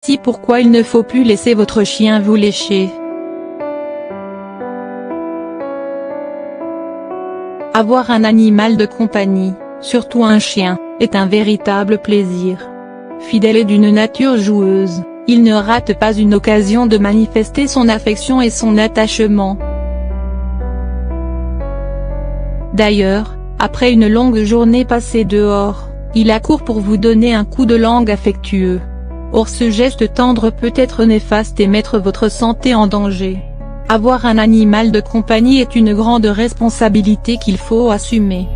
Voici pourquoi il ne faut plus laisser votre chien vous lécher. Avoir un animal de compagnie, surtout un chien, est un véritable plaisir. Fidèle et d'une nature joueuse, il ne rate pas une occasion de manifester son affection et son attachement. D'ailleurs, après une longue journée passée dehors, il accourt pour vous donner un coup de langue affectueux. Or ce geste tendre peut être néfaste et mettre votre santé en danger. Avoir un animal de compagnie est une grande responsabilité qu'il faut assumer.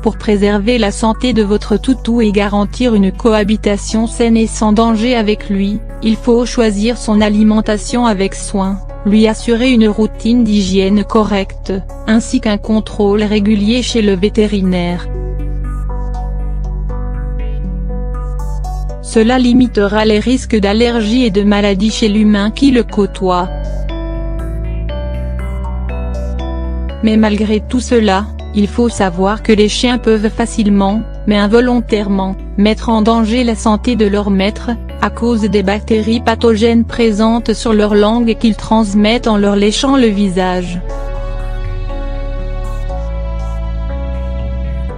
Pour préserver la santé de votre toutou et garantir une cohabitation saine et sans danger avec lui, il faut choisir son alimentation avec soin, lui assurer une routine d'hygiène correcte, ainsi qu'un contrôle régulier chez le vétérinaire. Cela limitera les risques d'allergies et de maladies chez l'humain qui le côtoie. Mais malgré tout cela, il faut savoir que les chiens peuvent facilement, mais involontairement, mettre en danger la santé de leur maître, à cause des bactéries pathogènes présentes sur leur langue et qu'ils transmettent en leur léchant le visage.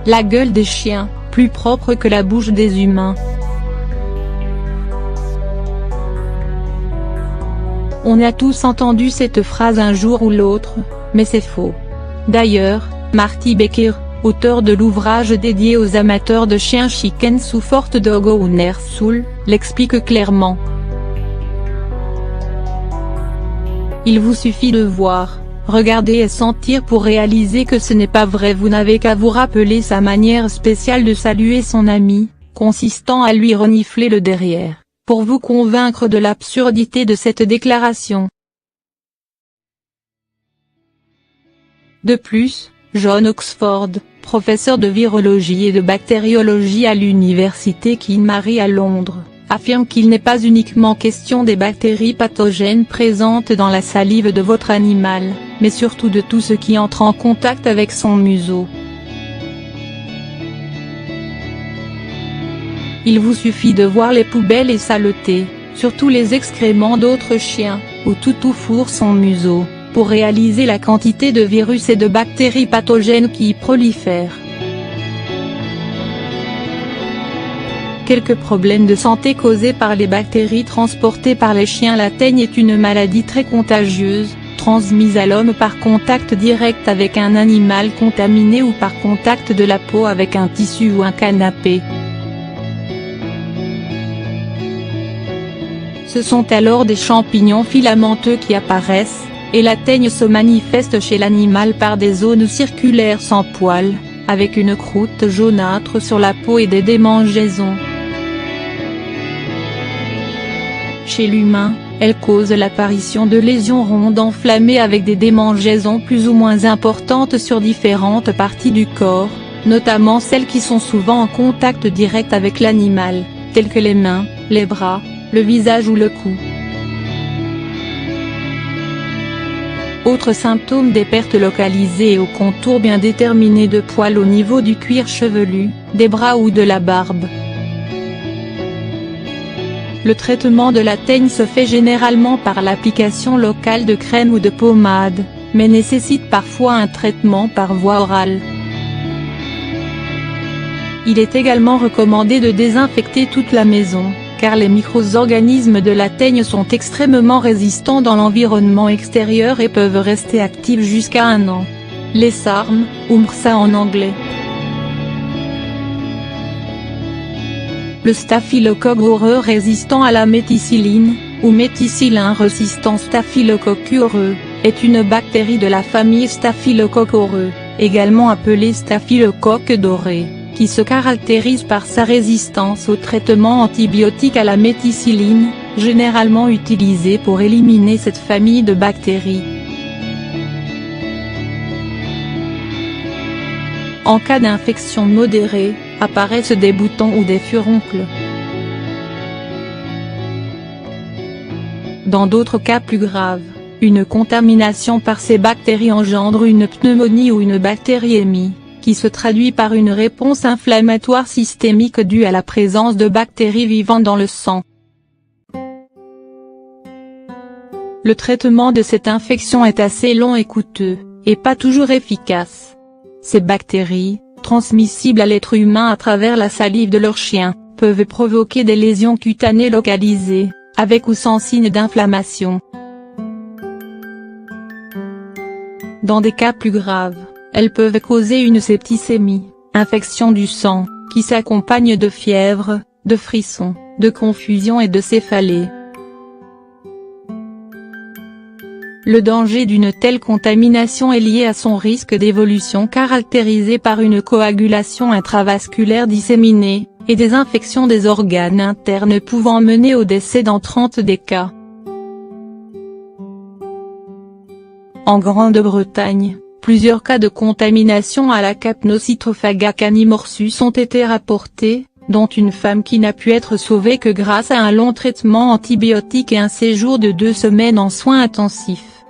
La gueule des chiens, plus propre que la bouche des humains. On a tous entendu cette phrase un jour ou l'autre, mais c'est faux. D'ailleurs, Marty Baker, auteur de l'ouvrage dédié aux amateurs de chiens chicken sous Forte Dog Owner Soul, l'explique clairement. Il vous suffit de voir, regarder et sentir pour réaliser que ce n'est pas vrai. Vous n'avez qu'à vous rappeler sa manière spéciale de saluer son ami, consistant à lui renifler le derrière, pour vous convaincre de l'absurdité de cette déclaration. De plus, John Oxford, professeur de virologie et de bactériologie à l'université Queen Mary à Londres, affirme qu'il n'est pas uniquement question des bactéries pathogènes présentes dans la salive de votre animal, mais surtout de tout ce qui entre en contact avec son museau. Il vous suffit de voir les poubelles et saletés, surtout les excréments d'autres chiens, où toutou fourre son museau, pour réaliser la quantité de virus et de bactéries pathogènes qui y prolifèrent. Quelques problèmes de santé causés par les bactéries transportées par les chiens. La teigne est une maladie très contagieuse, transmise à l'homme par contact direct avec un animal contaminé ou par contact de la peau avec un tissu ou un canapé. Ce sont alors des champignons filamenteux qui apparaissent, et la teigne se manifeste chez l'animal par des zones circulaires sans poils, avec une croûte jaunâtre sur la peau et des démangeaisons. Chez l'humain, elle cause l'apparition de lésions rondes enflammées avec des démangeaisons plus ou moins importantes sur différentes parties du corps, notamment celles qui sont souvent en contact direct avec l'animal, telles que les mains, les bras, le visage ou le cou. Autres symptômes: des pertes localisées et au contour bien déterminé de poils au niveau du cuir chevelu, des bras ou de la barbe. Le traitement de la teigne se fait généralement par l'application locale de crème ou de pommade, mais nécessite parfois un traitement par voie orale. Il est également recommandé de désinfecter toute la maison, car les micro-organismes de la teigne sont extrêmement résistants dans l'environnement extérieur et peuvent rester actifs jusqu'à 1 an. Les SARM, ou MRSA en anglais. Le staphylocoque aureus résistant à la méticilline, ou méticillin résistant Staphylococcus aureus, est une bactérie de la famille Staphylococcus aureus, également appelée staphylocoque doré, qui se caractérise par sa résistance au traitement antibiotique à la méticilline, généralement utilisé pour éliminer cette famille de bactéries. En cas d'infection modérée, apparaissent des boutons ou des furoncles. Dans d'autres cas plus graves, une contamination par ces bactéries engendre une pneumonie ou une bactériémie, qui se traduit par une réponse inflammatoire systémique due à la présence de bactéries vivantes dans le sang. Le traitement de cette infection est assez long et coûteux, et pas toujours efficace. Ces bactéries, transmissibles à l'être humain à travers la salive de leur chien, peuvent provoquer des lésions cutanées localisées, avec ou sans signe d'inflammation. Dans des cas plus graves, elles peuvent causer une septicémie, infection du sang, qui s'accompagne de fièvre, de frissons, de confusion et de céphalée. Le danger d'une telle contamination est lié à son risque d'évolution caractérisé par une coagulation intravasculaire disséminée, et des infections des organes internes pouvant mener au décès dans 30 des cas. En Grande-Bretagne, plusieurs cas de contamination à la Capnocytophaga canimorsus ont été rapportés, dont une femme qui n'a pu être sauvée que grâce à un long traitement antibiotique et un séjour de 2 semaines en soins intensifs.